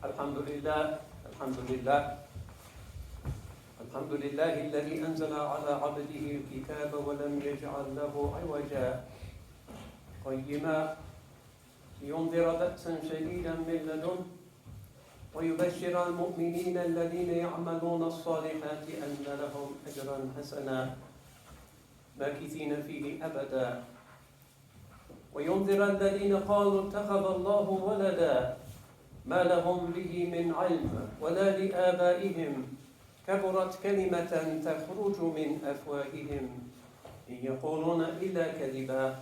الحمد لله الحمد لله الحمد لله الذي أنزل على عبده الكتاب ولم يجعل له عوجا قيما لينذر بأسا شديدا من لدنه ويبشر المؤمنين الذين يعملون الصالحات أن لهم أجرا حسنا ماكثين فيه أبدا وينذر الذين قالوا اتخذ الله ولدا ما لهم به من علم ولا لآبائهم كبرت كلمة تخرج من أفواههم إن يقولون إلا كذبا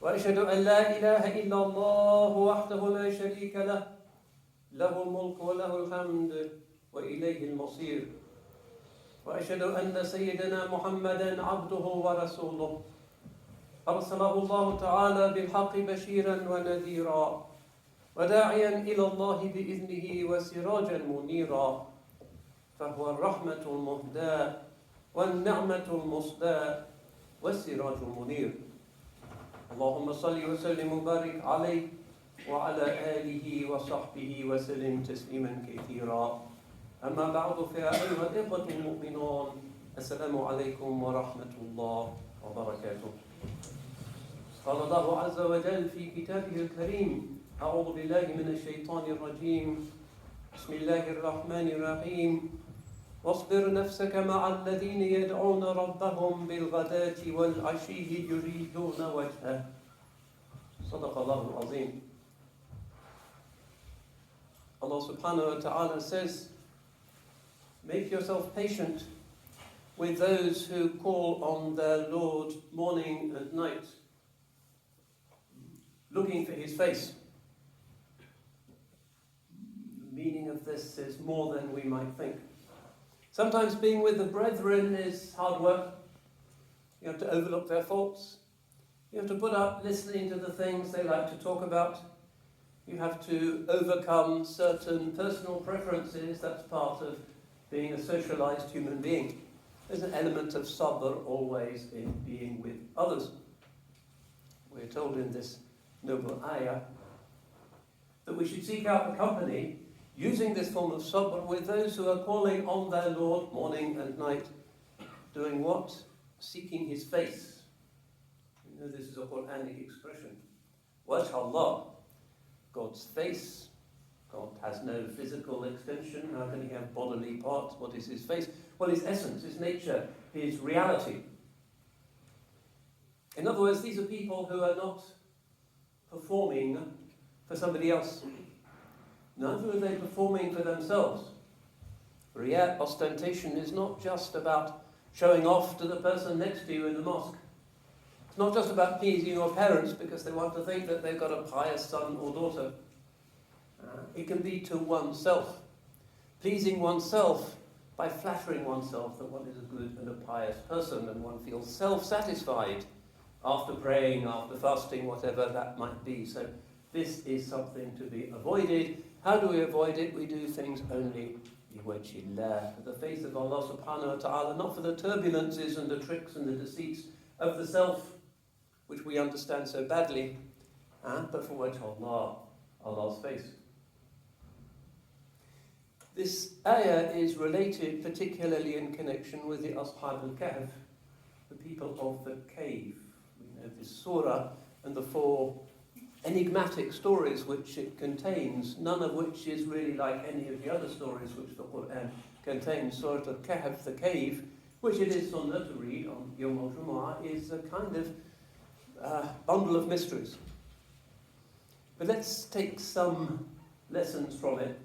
وأشهد أن لا إله إلا الله وحده لا شريك له له الملك وله الحمد وإليه المصير وأشهد أن سيدنا محمدا عبده ورسوله أرسله الله تعالى بالحق بشيرا ونذيرا وداعيا إلى الله بإذنه وسراجا منيرا فهو الرحمة المهداة والنعمة المصداة والسراج المنير اللهم صل وسلم وبارك عليه وعلى آله وصحبه وسلم تسليما كثيرا أما بعد فيا أيها الإخوة المؤمنون السلام عليكم ورحمة الله وبركاته قال الله عز وجل في كتابه الكريم أعوذ بالله من الشيطان الرجيم بسم الله الرحمن الرحيم واصبر نفسك مع الذين يدعون ربهم بالغداة والعشي يريدون وجهه صدق الله العظيم. Allah subhanahu wa ta'ala says, make yourself patient with those who call on their Lord morning and night, looking for his face. The meaning of this is more than we might think. Sometimes being with the brethren is hard work. You have to overlook their faults. You have to put up listening to the things they like to talk about. You have to overcome certain personal preferences. That's part of being a socialized human being. There's an element of sabr always in being with others. We're told in this noble ayah that we should seek out the company using this form of sabr with those who are calling on their Lord morning and night. Doing what? Seeking his face. You know this is a Quranic expression. Wajh Allah. God's face. God has no physical extension. How can he have bodily parts? What is his face? Well, his essence, his nature, his reality. In other words, these are people who are not performing for somebody else. Neither are they performing for themselves. Riya, ostentation, is not just about showing off to the person next to you in the mosque. It's not just about pleasing your parents because they want to think that they've got a pious son or daughter. It can be to oneself. Pleasing oneself by flattering oneself that one is a good and a pious person and one feels self-satisfied after praying, after fasting, whatever that might be. So this is something to be avoided. How do we avoid it? We do things only for the face of Allah subhanahu wa ta'ala, not for the turbulences and the tricks and the deceits of the self, which we understand so badly, but for wajh Allah, Allah's face. This ayah is related particularly in connection with the Ashab al-Kahf, the people of the cave. We know this surah and the four enigmatic stories which it contains, none of which is really like any of the other stories which the Quran contains. Surah al-Kahf, the cave, which it is sunnah to read on Jummah Khutbah, is a kind of bundle of mysteries. But let's take some lessons from it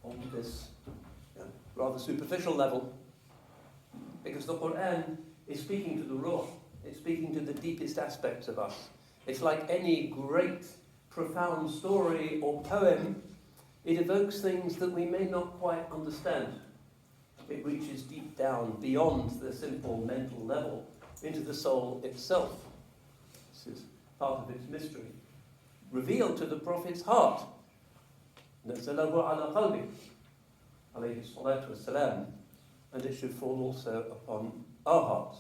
on this rather superficial level, because the Quran is speaking to the ruh, it's speaking to the deepest aspects of us. It's like any great, profound story or poem, it evokes things that we may not quite understand. It reaches deep down, beyond the simple mental level, into the soul itself. This is part of its mystery. Revealed to the Prophet's heart. نَزَّلَهُ عَلَى قَلْبِهِ alayhi salatu wassalam. And it should fall also upon our hearts.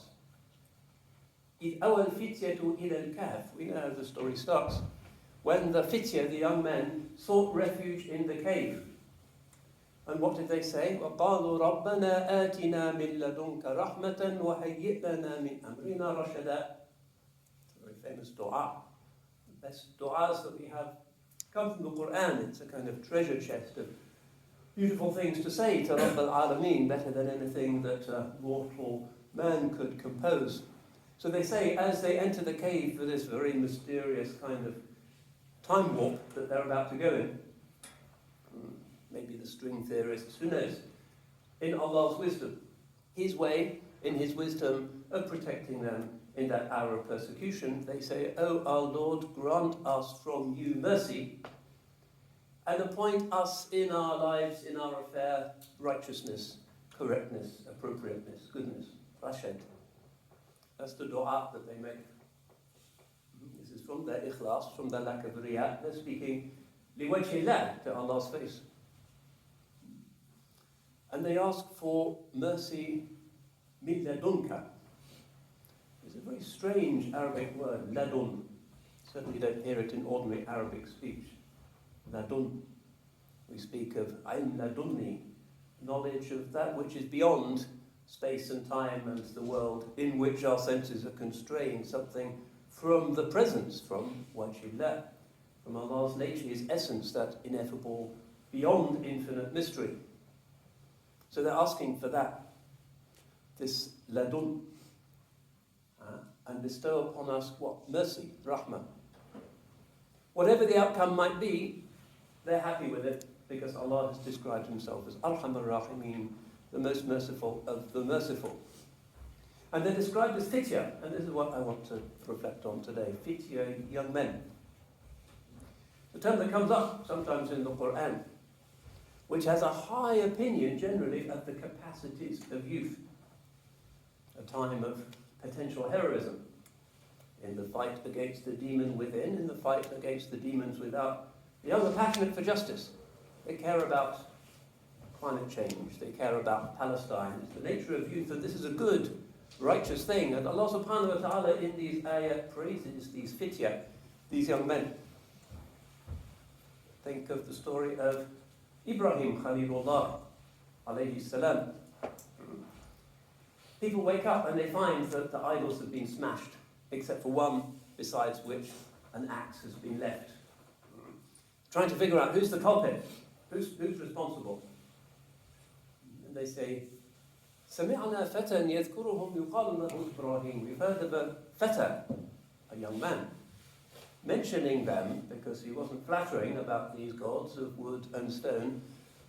إِذْ أَوَى الْفِتْيَةُ إِلَى الْكَهْفِ. We know how the story starts. when the fitya, the young men, sought refuge in the cave. And what did they say? وَقَالُوا رَبَّنَا آتِنَا مِن لَدُنْكَ رَحْمَةً وَهَيِّئْ لَنَا مِنْ أَمْرِنَا رَشَدًا. It's a very famous dua. The best du'as that we have come from the Quran. It's a kind of treasure chest of beautiful things to say to Rabb al-Alameen, better than anything that mortal man could compose. So they say, as they enter the cave for this very mysterious kind of time warp that they're about to go in, maybe the string theorists, who knows, in Allah's wisdom, His way, in His wisdom of protecting them in that hour of persecution, they say, "O our Lord, grant us from you mercy and appoint us in our lives, in our affair, righteousness, correctness, appropriateness, goodness, rashad." That's the dua that they make. This is from their ikhlas, from their lack of riyah. They're speaking liwajhillah, to Allah's face. And they ask for mercy min ladunka. It's a very strange Arabic word, ladun. Certainly you don't hear it in ordinary Arabic speech. Ladun. We speak of ayn ladunni, knowledge of that which is beyond space and time and the world in which our senses are constrained, something from the presence, from wajhillah, from Allah's nature, His essence, that ineffable, beyond infinite mystery. So they're asking for that, this ladun, and bestow upon us what? Mercy, rahmah. Whatever the outcome might be, they're happy with it, because Allah has described Himself as Arhamar Rahimeen, the most merciful of the merciful. And they're described as fitya, and this is what I want to reflect on today. Fitya, young men. The term that comes up sometimes in the Quran, which has a high opinion generally of the capacities of youth. A time of potential heroism in the fight against the demon within, in the fight against the demons without. The young are passionate for justice. They care about climate change. They care about Palestine. It's the nature of youth, and this is a good, righteous thing. And Allah subhanahu wa ta'ala in these ayat praises these fitya, these young men. Think of the story of Ibrahim Khalilullah alayhi salam. People wake up and they find that the idols have been smashed, except for one besides which an axe has been left. Trying to figure out who's the culprit, who's responsible. And they say, سَمِعْنَا فَتًى يَذْكُرُهُمْ يُقَالُ لَهُ إِبْرَاهِيمُ. We've heard of a fata, a young man, mentioning them because he wasn't flattering about these gods of wood and stone,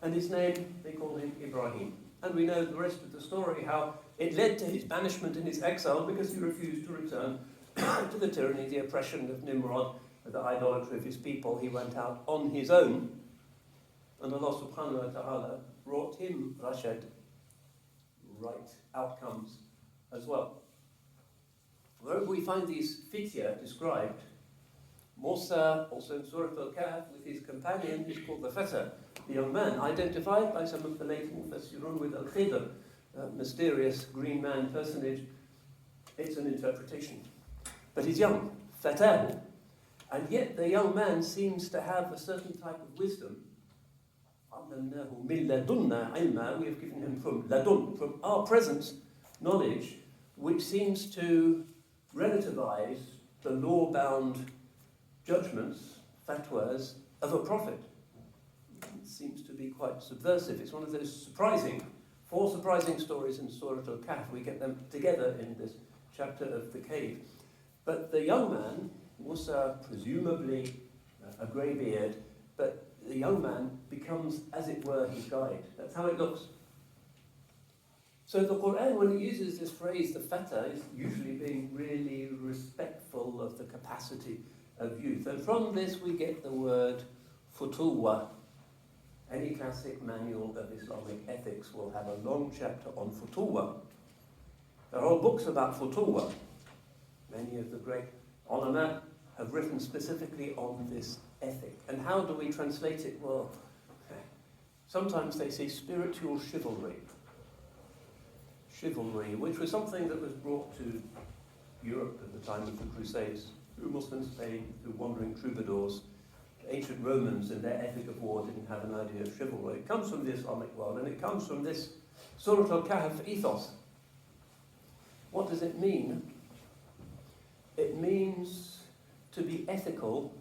and his name, they call him Ibrahim. And we know the rest of the story, how it led to his banishment and his exile because he refused to return to the tyranny, the oppression of Nimrod, the idolatry of his people. He went out on his own, and Allah subhanahu wa ta'ala brought him rashad, right outcomes as well. Wherever we find these fitya described, Musa, also in Surah Al-Kahf, with his companion, is called the Fata, the young man, identified by some of the late Mufassirun with Al-Khidr, mysterious green man personage. It's an interpretation. But he's young, Fatahu. And yet the young man seems to have a certain type of wisdom. We have given him from ladun, from our presence, knowledge, which seems to relativize the law-bound judgments, fatwas, of a prophet. It seems to be quite subversive. It's one of those four surprising stories in Surah Al-Kahf. We get them together in this chapter of the cave. But the young man, Musa, presumably a grey beard, but the young man becomes, as it were, his guide. That's how it looks. So the Quran, when it uses this phrase, the fata, is usually being really respectful of the capacity of youth. And from this we get the word futuwa. Any classic manual of Islamic ethics will have a long chapter on futuwa. There are books about futuwa. Many of the great ulama have written specifically on this ethic. And how do we translate it? Well, sometimes they say spiritual chivalry. Chivalry, which was something that was brought to Europe at the time of the Crusades. through Muslim Spain, through wandering troubadours. The ancient Romans in their ethic of war didn't have an idea of chivalry. It comes from the Islamic world, and it comes from this Surah Al-Kahf ethos. What does it mean? It means to be ethical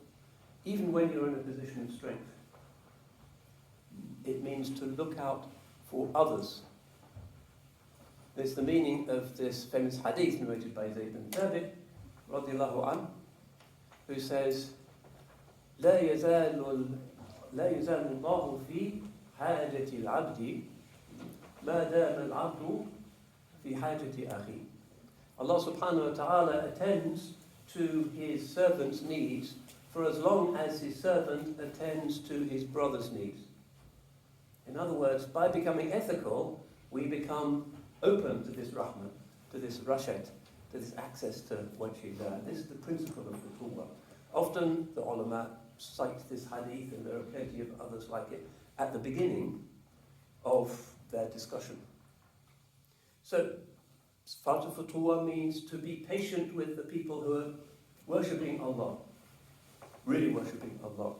even when you're in a position of strength. It means to look out for others. It's the meaning of this famous hadith narrated by Zayd bin Thabit, radiallahu anh, who says, لا يزال الله في حاجة العبد ما دام العبد في حاجة أخيه. Allah subhanahu wa ta'ala attends to his servant's needs for as long as his servant attends to his brother's needs. In other words, by becoming ethical, we become open to this rahmah, to this rashat, to this access to wajhillah. This is the principle of the Tawbah. Often the ulama cite this hadith, and there are plenty of others like it, at the beginning of their discussion. So, Fatah Futuwa means to be patient with the people who are worshipping Allah, really worshipping Allah.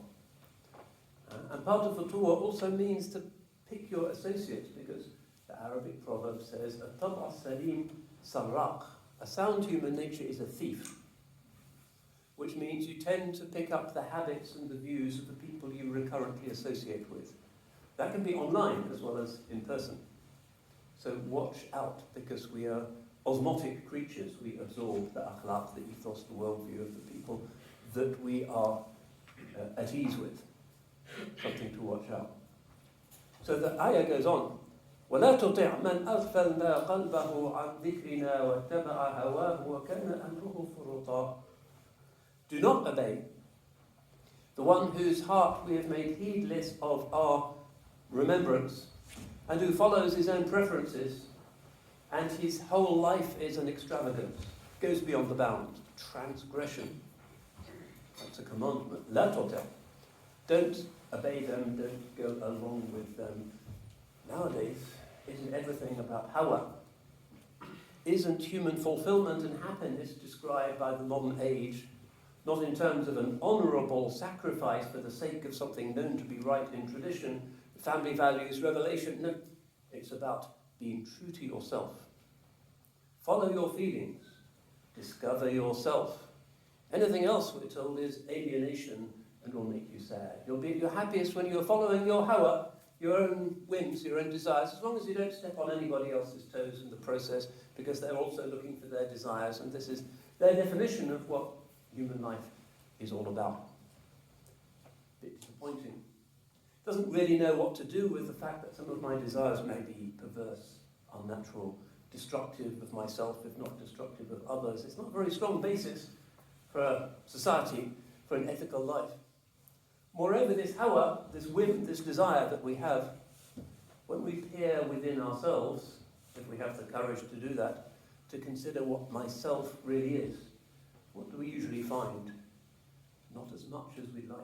And part of Futuwa also means to pick your associates, because the Arabic proverb says, "At-tab'a salim sarraq." A sound human nature is a thief, which means you tend to pick up the habits and the views of the people you recurrently associate with. That can be online as well as in person. So watch out, because we are osmotic creatures. We absorb the akhlaq, the ethos, the worldview of the people that we are at ease with. Something to watch out. So the ayah goes on. وَلَا تُطِعْ مَنْ أَغْفَلْنَا قَلْبَهُ عَنْ ذِكْرِنَا وَاتَّبَعَ هَوَاهُ وَكَانَ أَمْرُهُ فُرُطًا. Do not obey the one whose heart we have made heedless of our remembrance, and who follows his own preferences, and his whole life is an extravagance, goes beyond the bound, transgression. That's a commandment. La tuti'. Don't obey them, don't go along with them. Nowadays, isn't everything about hawa? Isn't human fulfillment and happiness described by the modern age not in terms of an honourable sacrifice for the sake of something known to be right in tradition, family values, revelation? No, it's about being true to yourself. Follow your feelings. Discover yourself. Anything else, we're told, is alienation and will make you sad. You'll be at your happiest when you're following your hawa, your own whims, your own desires, as long as you don't step on anybody else's toes in the process, because they're also looking for their desires, and this is their definition of what human life is all about. A bit disappointing. Doesn't really know what to do with the fact that some of my desires may be perverse, unnatural, destructive of myself, if not destructive of others. It's not a very strong basis for a society, for an ethical life. Moreover, this hawa, this whim, this desire that we have, when we peer within ourselves, if we have the courage to do that, to consider what myself really is, what do we usually find? Not as much as we'd like.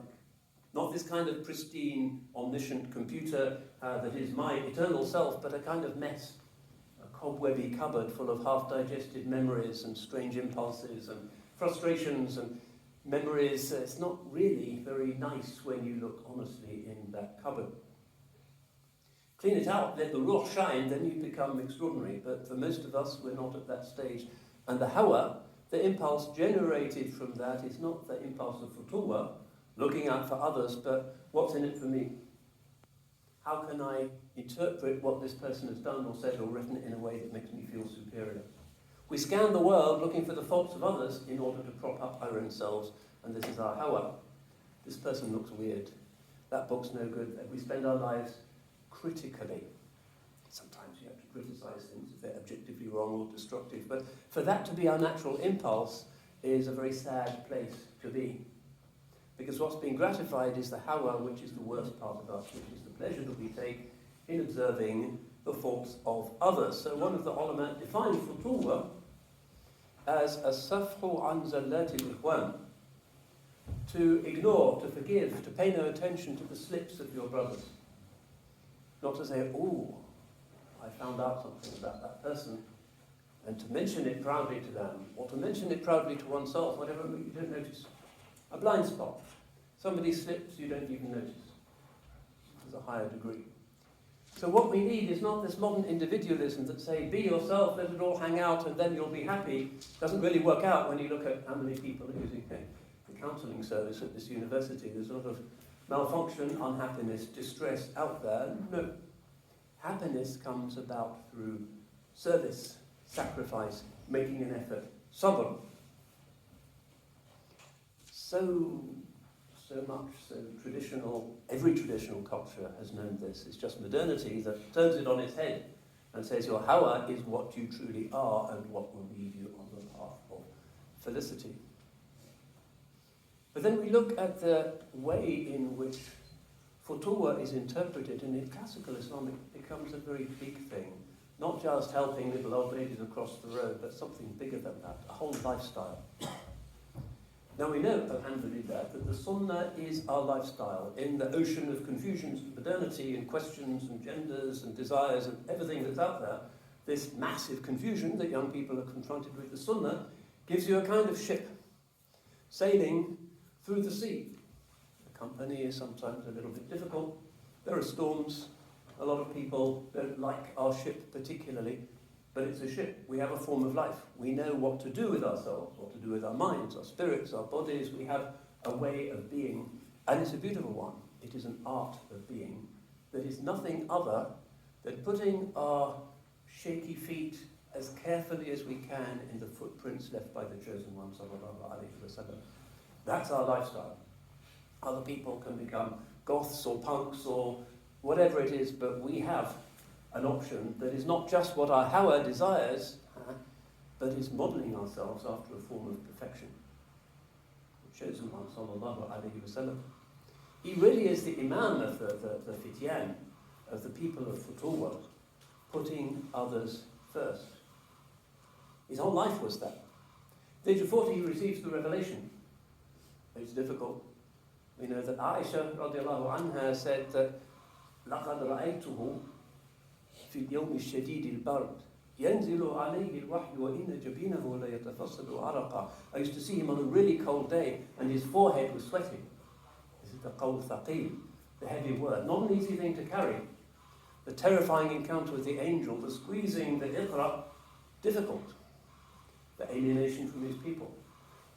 Not this kind of pristine, omniscient computer that is my eternal self, but a kind of mess, a cobwebby cupboard full of half-digested memories and strange impulses and frustrations and memories. It's not really very nice when you look honestly in that cupboard. Clean it out, let the ruh shine, then you become extraordinary. But for most of us, we're not at that stage. And the hawa, the impulse generated from that, is not the impulse of futuwa, looking out for others, but what's in it for me? How can I interpret what this person has done or said or written in a way that makes me feel superior? We scan the world looking for the faults of others in order to prop up our own selves, and this is our hawa. This person looks weird. That book's no good. We spend our lives critically. Sometimes you have to criticize things if they're objectively wrong or destructive, but for that to be our natural impulse is a very sad place to be. Because what's being gratified is the hawa, which is the worst part of us, which is the pleasure that we take in observing the faults of others. So one of the ulama defines futuwa as a safhu an zallati al-ikhwan, to ignore, to forgive, to pay no attention to the slips of your brothers. Not to say, oh, I found out something about that person. And to mention it proudly to them, or to mention it proudly to oneself, whatever, you don't notice. A blind spot. Somebody slips, you don't even notice. There's a higher degree. So what we need is not this modern individualism that say, be yourself, let it all hang out, and then you'll be happy. Doesn't really work out when you look at how many people are using the counselling service at this university. There's a lot of malfunction, unhappiness, distress out there. No. Happiness comes about through service, sacrifice, making an effort, sabr. So much, so traditional, every traditional culture has known this. It's just modernity that turns it on its head and says your hawa is what you truly are and what will lead you on the path of felicity. But then we look at the way in which futuwa is interpreted, and in classical Islam it becomes a very big thing. Not just helping little old ladies across the road, but something bigger than that, a whole lifestyle. Now we know, alhamdulillah, that the sunnah is our lifestyle. In the ocean of confusions and modernity and questions and genders and desires and everything that's out there, this massive confusion that young people are confronted with, the sunnah gives you a kind of ship sailing through the sea. The company is sometimes a little bit difficult. There are storms. A lot of people don't like our ship particularly. But it's a ship. We have a form of life. We know what to do with ourselves, what to do with our minds, our spirits, our bodies. We have a way of being, and it's a beautiful one. It is an art of being that is nothing other than putting our shaky feet as carefully as we can in the footprints left by the chosen one, sallallahu alaihi wasallam. That's our lifestyle. Other people can become goths or punks or whatever it is, but we have an option that is not just what our hawa desires, but is modelling ourselves after a form of perfection. The chosen one, sallallahu alaihi wasallam. He really is the imam of the fityan, of the people of futuwa, putting others first. His whole life was that. At the age of 40 he receives the revelation. It's difficult. We know that Aisha radiallahu anha said that لَقَدْ رَأَيْتُهُ في اليوم الشديد البرد ينزل عليه الوحي وإن جبينه ليتفصل عرقا. I used to see him on a really cold day and his forehead was sweating. This is the qawl thaqil, the heavy word. Not an easy thing to carry. The terrifying encounter with the angel, the squeezing, the iqra, difficult. The alienation from his people.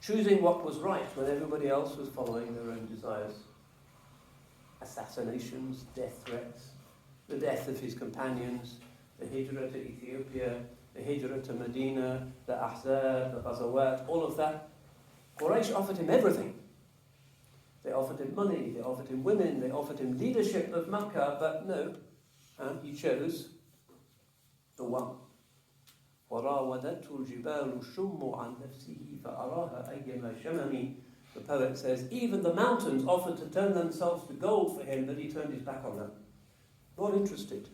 Choosing what was right when everybody else was following their own desires. Assassinations, death threats. The death of his companions, the hijrah to Ethiopia, the hijrah to Medina, the ahzab, the ghazawat, all of that. Quraysh offered him everything. They offered him money, they offered him women, they offered him leadership of Makkah, but no, he chose the one. وَرَاوَدَتْهُ الْجِبَالُ الشُّمُّ عَنْ نَفْسِهِ فَأَرَاهَا أَيَّمَا شَمَمِ. The poet says, even the mountains offered to turn themselves to gold for him, but he turned his back on them. Not interested,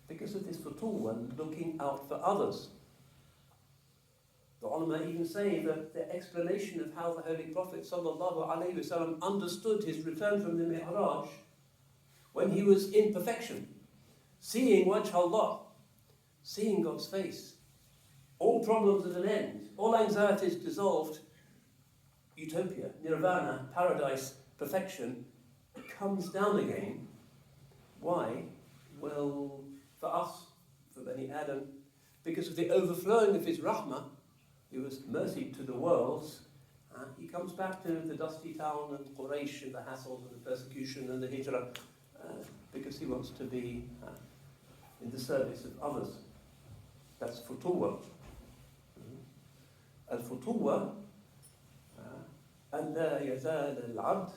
because of this futuwa, looking out for others. The ulama even say that the explanation of how the Holy Prophet sallallahu alaihi wasallam understood his return from the Mi'raj, when he was in perfection, seeing wajh Allah, seeing God's face, all problems at an end, all anxieties dissolved, utopia, nirvana, paradise, perfection, comes down again. Why? Well, for us, for Bani Adam, because of the overflowing of his rahmah, he was mercy to the worlds, he comes back to the dusty town and Quraysh and the hassles and the persecution and the hijrah, because he wants to be in the service of others. That's futuwa. Al-futuwa, أن لا يزال العبد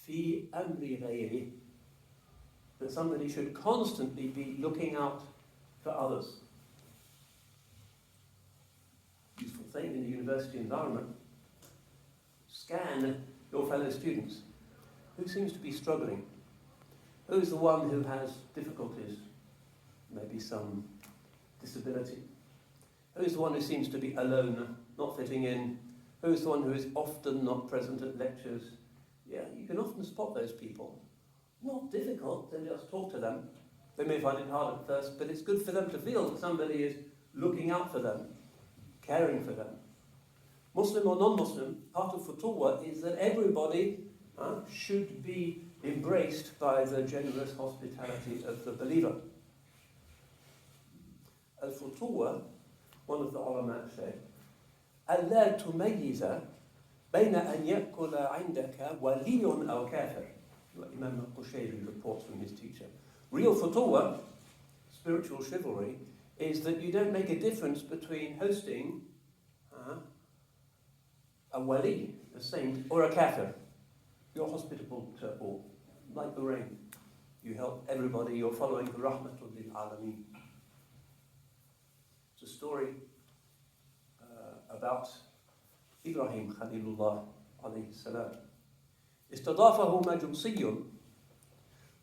في أمر غيره. That somebody should constantly be looking out for others. Useful thing in the university environment. Scan your fellow students. Who seems to be struggling? Who's the one who has difficulties? Maybe some disability. Who's the one who seems to be alone, not fitting in? Who's the one who is often not present at lectures? Yeah, you can often spot those people. Not difficult to just talk to them. They may find it hard at first, but it's good for them to feel that somebody is looking out for them, caring for them. Muslim or non-Muslim, part of futuwah is that everybody should be embraced by the generous hospitality of the believer. Al-futuwah, one of the ulama said, أَلَّا تُمَيِّزَ بَيْنَ أَنْ يَأْكُلَ عِنْدَكَ وَلِيٌّ أَوْ كَافِرٌ. Imam al-Qushayri reports from his teacher. Real futuwah, spiritual chivalry, is that you don't make a difference between hosting a wali, a saint, or a kafir. You're hospitable to all, like the rain. You help everybody, you're following the rahmatul lil alameen. It's a story about Ibrahim Khalilullah alayhi salam. استضافه مجوسي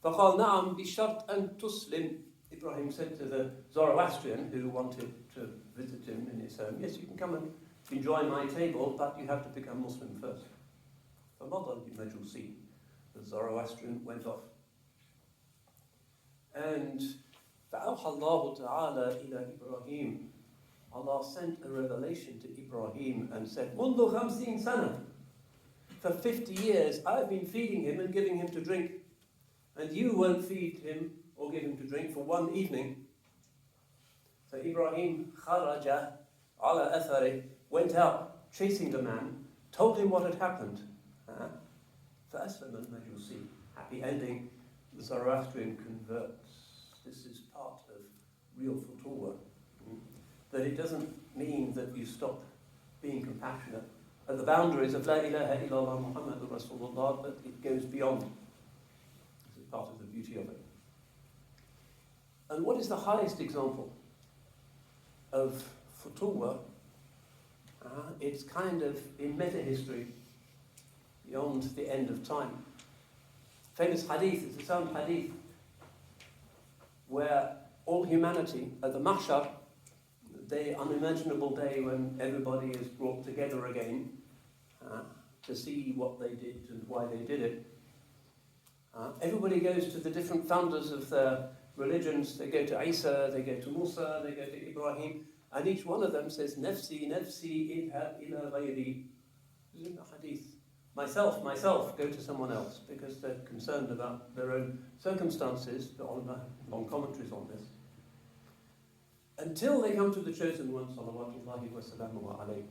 فقال نعم بشرط أن تسلم. Ibrahim said to the Zoroastrian who wanted to visit him in his home, yes, you can come and enjoy my table, but you have to become Muslim first. فمضى المجوسي. The Zoroastrian went off. And فأوحى الله تعالى إلى إبراهيم. Allah sent a revelation to Ibrahim and said, منذ 50 سنة. For 50 years, I've been feeding him and giving him to drink. And you won't feed him or give him to drink for one evening. So Ibrahim kharaja ala athari, went out chasing the man, told him what had happened. فَأَسْلَمَ الْمَجُوسِي. Happy ending, the Zoroastrian converts. This is part of real futuwah. That it doesn't mean that you stop being compassionate at the boundaries of La ilaha illallah Muhammadur Rasulullah, but it goes beyond. This is part of the beauty of it. And what is the highest example of futuwah? It's kind of in meta-history, beyond the end of time. Famous hadith, it's a sound hadith, where all humanity at the mahshar, the unimaginable day when everybody is brought together again to see what they did and why they did it. Everybody goes to the different founders of their religions. They go to Isa, they go to Musa, they go to Ibrahim, and each one of them says, Nafsi, Nafsi, idhab ila ghayri. This is in the hadith. Myself, go to someone else, because they're concerned about their own circumstances. The ulama, long commentaries on this. Until they come to the chosen one, salawatullahi wa salamuhu alayhi.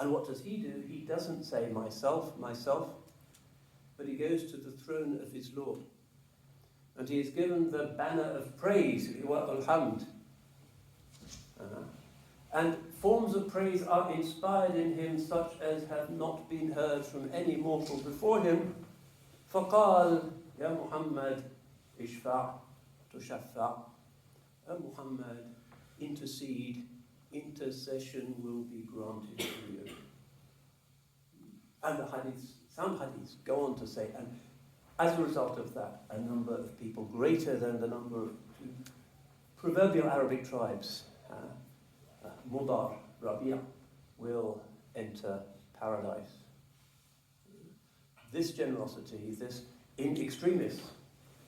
And what does he do? He doesn't say, myself, but he goes to the throne of his Lord. And he is given the banner of praise, wa alhamd. And forms of praise are inspired in him such as have not been heard from any mortal before him. فَقَالْ يَا مُحَمَّدْ إِشْفَعْ تُشَفَّعْ. O Muhammad, intercede, intercession will be granted to you. And the hadiths, sound hadiths, go on to say, and as a result of that, a number of people greater than the number of proverbial Arabic tribes, Mudar, Rabi', will enter paradise. This generosity, this in extremis,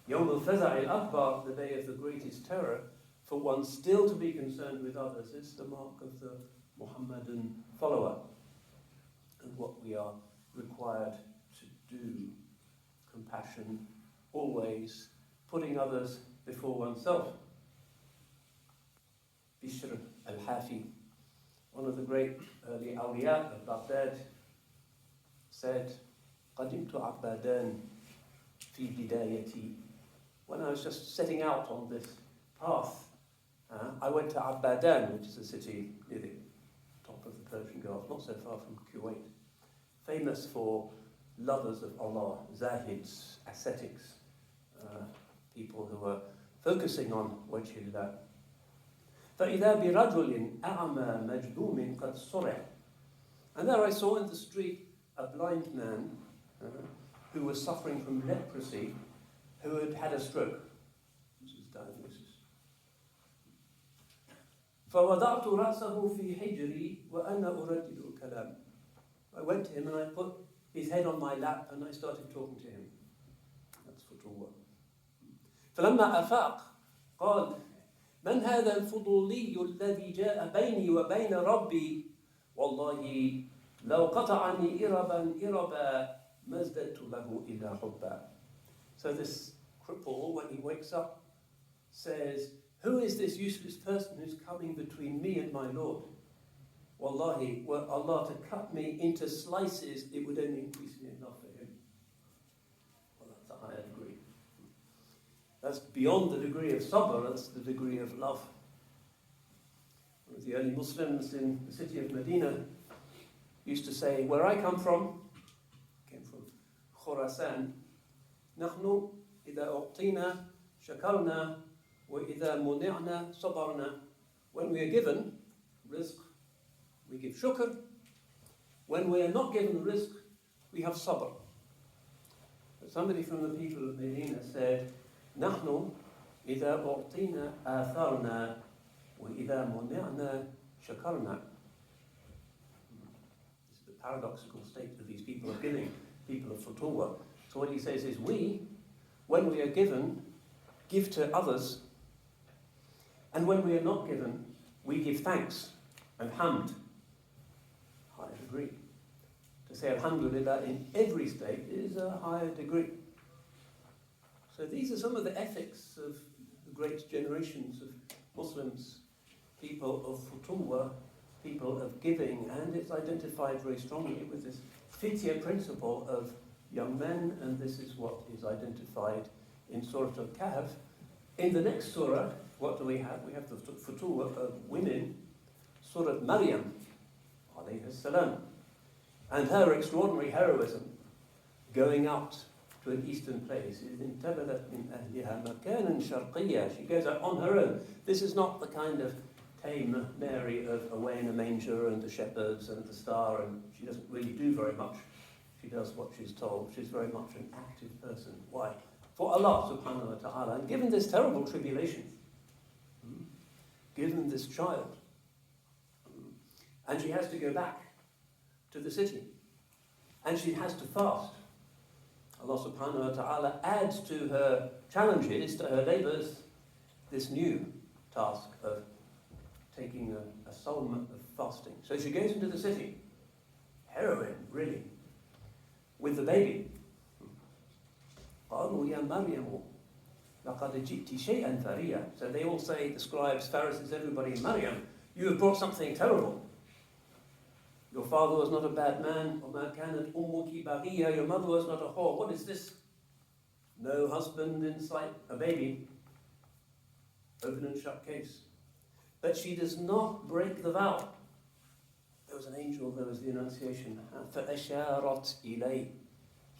Yawm al-Faza' al-Akbar, the day of the greatest terror, for one still to be concerned with others, is the mark of the Muhammadan follower, and what we are required to do. Compassion, always putting others before oneself. Bishr al-Hafi, one of the great early awliya of Baghdad, said, قَدِمْتُ عَبَّادًا فِي بِدَايَتِي. When I was just setting out on this path, I went to Abadan, which is a city near the top of the Persian Gulf, not so far from Kuwait, famous for lovers of Allah, zahids, ascetics, people who were focusing on wajhillah. فَإِذَا بِرَجُلٍ أَعْمَى مَجْذُومٍ قَدْ صُرِعَ. And there I saw in the street a blind man who was suffering from leprosy, who had had a stroke. This is diagnosis. فَوَضَعْتُ رَأْسَهُ فِي حِجْرِي وَأَنَا أُرَدِّدُ الْكَلَامِ. I went to him and I put his head on my lap and I started talking to him. That's futuwah. فَلَمَّا أَفَاقَ قَالَ من هذا الفضولي الذي جاء بيني وبين ربي والله لو قطعني إربا ما ازددت له إلا حبا. So this cripple, when he wakes up, says, who is this useless person who's coming between me and my Lord? Wallahi, were Allah to cut me into slices, it would only increase me in love for him. Well, that's a higher degree. That's beyond the degree of sabr, that's the degree of love. One of the early Muslims in the city of Medina used to say, where I come from, came from Khurasan, نحن إذا أعطينا شكرنا وإذا منعنا صبرنا. When we are given rizq, we give shukr. When we are not given rizq, we have sabr. But somebody from the people of Medina said, نحن إذا أعطينا آثرنا وإذا منعنا شكرنا. This is the paradoxical state of these people of giving, people of futuwah. So what he says is, we, when we are given, give to others, and when we are not given, we give thanks and hamd. Higher degree. To say alhamdulillah in every state is a higher degree. So these are some of the ethics of the great generations of Muslims, people of futuwah, people of giving, and it's identified very strongly with this fitya principle of young men, and this is what is identified in Surah Al-Kahf. In the next surah, what do we have? We have the futuwah of women, Surah Maryam, alayhi salam, and her extraordinary heroism going out to an eastern place. She goes out on her own. This is not the kind of tame Mary of away in a manger and the shepherds and the star, and she doesn't really do very much. She does what she's told. She's very much an active person. Why? For Allah subhanahu wa ta'ala. And given this terrible tribulation, given this child, and she has to go back to the city, and she has to fast. Allah subhanahu wa ta'ala adds to her challenges, to her labours, this new task of taking a psalm of fasting. So she goes into the city, heroine, really, with the baby. قالوا يا مريم لقد جئت شيئا فريا. So they all say, the scribes, Pharisees, everybody, Maryam, you have brought something terrible. Your father was not a bad man. وما كانت أمك بغيا. Your mother was not a whore. What is this? No husband in sight, a baby. Open and shut case. But she does not break the vow. There was an angel, there was the Annunciation. فَأَشَارَتْ إِلَيْهِ.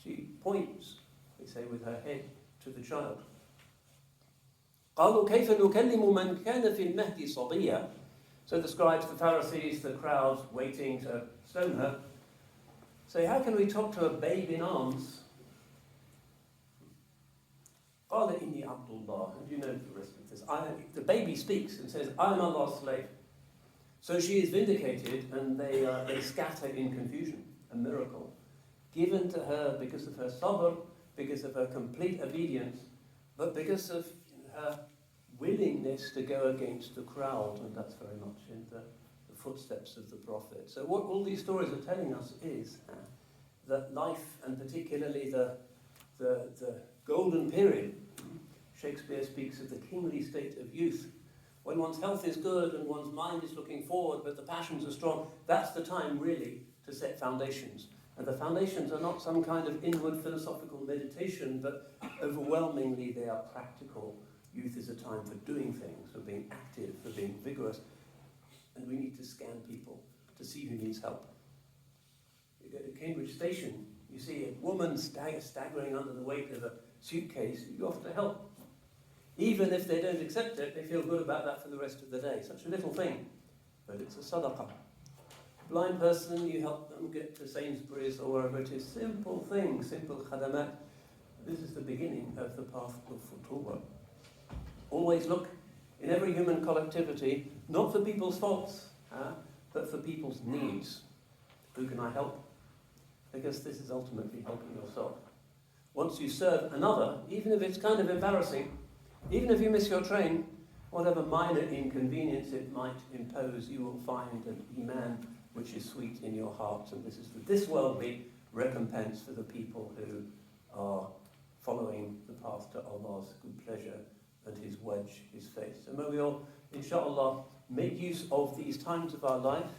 She points, they say, with her head to the child. قَالُوا كَيْفَ نُكَلِّمُ مَنْ كَانَ فِي الْمَهْدِ صَبِيًّا. So the scribes, the Pharisees, the crowd waiting to stone her, say, how can we talk to a babe in arms? قَالَ إِنِّي عَبْدُ اللَّهِ. And you know the rest of this. The baby speaks and says, I am Allah's slave. So she is vindicated, and they scatter in confusion. A miracle given to her because of her sabr, because of her complete obedience, but because of her willingness to go against the crowd, and that's very much in the footsteps of the Prophet. So what all these stories are telling us is that life, and particularly the golden period, Shakespeare speaks of the kingly state of youth. When one's health is good and one's mind is looking forward, but the passions are strong, that's the time really to set foundations. And the foundations are not some kind of inward philosophical meditation, but overwhelmingly they are practical. Youth is a time for doing things, for being active, for being vigorous. And we need to scan people to see who needs help. You go to Cambridge Station, you see a woman staggering under the weight of a suitcase, you offer to help. Even if they don't accept it, they feel good about that for the rest of the day. Such a little thing, but it's a sadaqah. Blind person, you help them get to Sainsbury's or wherever it is. Simple things, simple khadamat. This is the beginning of the path of futuwah. Always look in every human collectivity, not for people's faults, but for people's needs. Who can I help? Because this is ultimately helping yourself. Once you serve another, even if it's kind of embarrassing, even if you miss your train, whatever minor inconvenience it might impose, you will find an iman which is sweet in your hearts, and this worldly recompense for the people who are following the path to Allah's good pleasure and His wedge, His face. And may we all, In Sha Allah, make use of these times of our life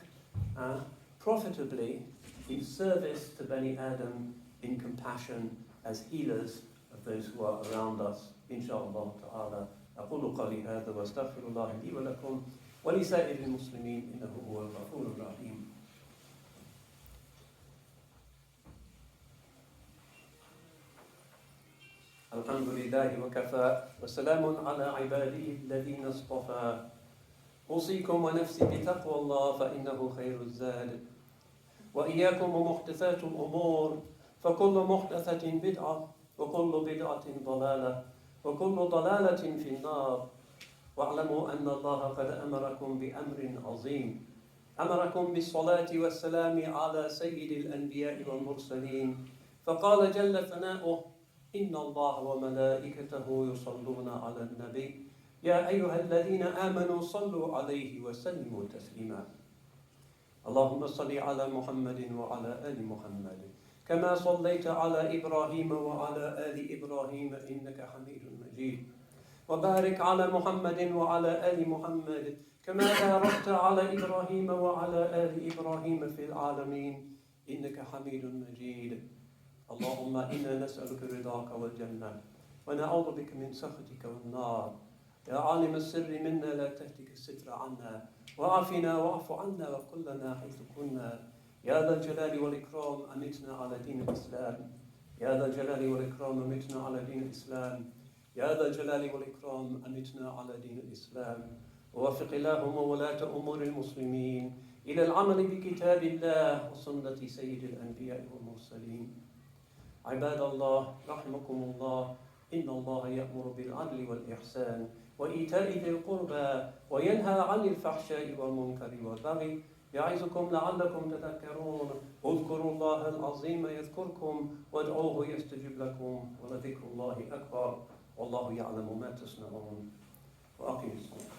profitably in service to Bani Adam, in compassion as healers of those who are around us. In Sha Allah ta'ala. أقول قولي هذا واستغفر الله لي ولكم ولسائر المسلمين إنه هو الغفور الرحيم. الحمد لله وكفى وسلام على عباده الذين اصطفى. أوصيكم ونفسي بتقوى الله فإنه خير الزاد. وإياكم ومحدثات الأمور فكل محدثة بدعة وكل بدعة ضلالة وكل ضلالة في النار. واعلموا أن الله قد أمركم بأمر عظيم، أمركم بالصلاة والسلام على سيد الأنبياء والمرسلين، فقال جل ثناؤه: إن الله وملائكته يصلون على النبي يا أيها الذين آمنوا صلوا عليه وسلموا تسليما. اللهم صل على محمد وعلى آل محمد كما صليت على إبراهيم وعلى آل إبراهيم إنك حميد مجيد. وبارك على محمد وعلى آل محمد كما باركت على إبراهيم وعلى آل إبراهيم في العالمين إنك حميد مجيد. اللهم إنا نسألك رضاك والجنة ونعوذ بك من سخطك والنار. يا عالم السر منا لا تهتك الستر عنا وعافنا واعف عنا وقل لنا حيث كنا. يا ذا الجلال والإكرام أمتنا على دين الإسلام. يا ذا الجلال والإكرام أمتنا على دين الإسلام. يا ذا الجلال والإكرام أمتنا على دين الإسلام. ووفق اللهم ولاة أمور المسلمين إلى العمل بكتاب الله وسنة سيد الأنبياء والمرسلين. عباد الله رحمكم الله، إن الله يأمر بالعدل والإحسان وإيتاء ذي القربى وينهى عن الفحشاء والمنكر والبغي يعظكم لعلكم تذكرون. اذكروا الله العظيم يذكركم وادعوه يستجب لكم ولذكر الله أكبر والله يعلم ما تصنعون. وأقيموا الصلاة.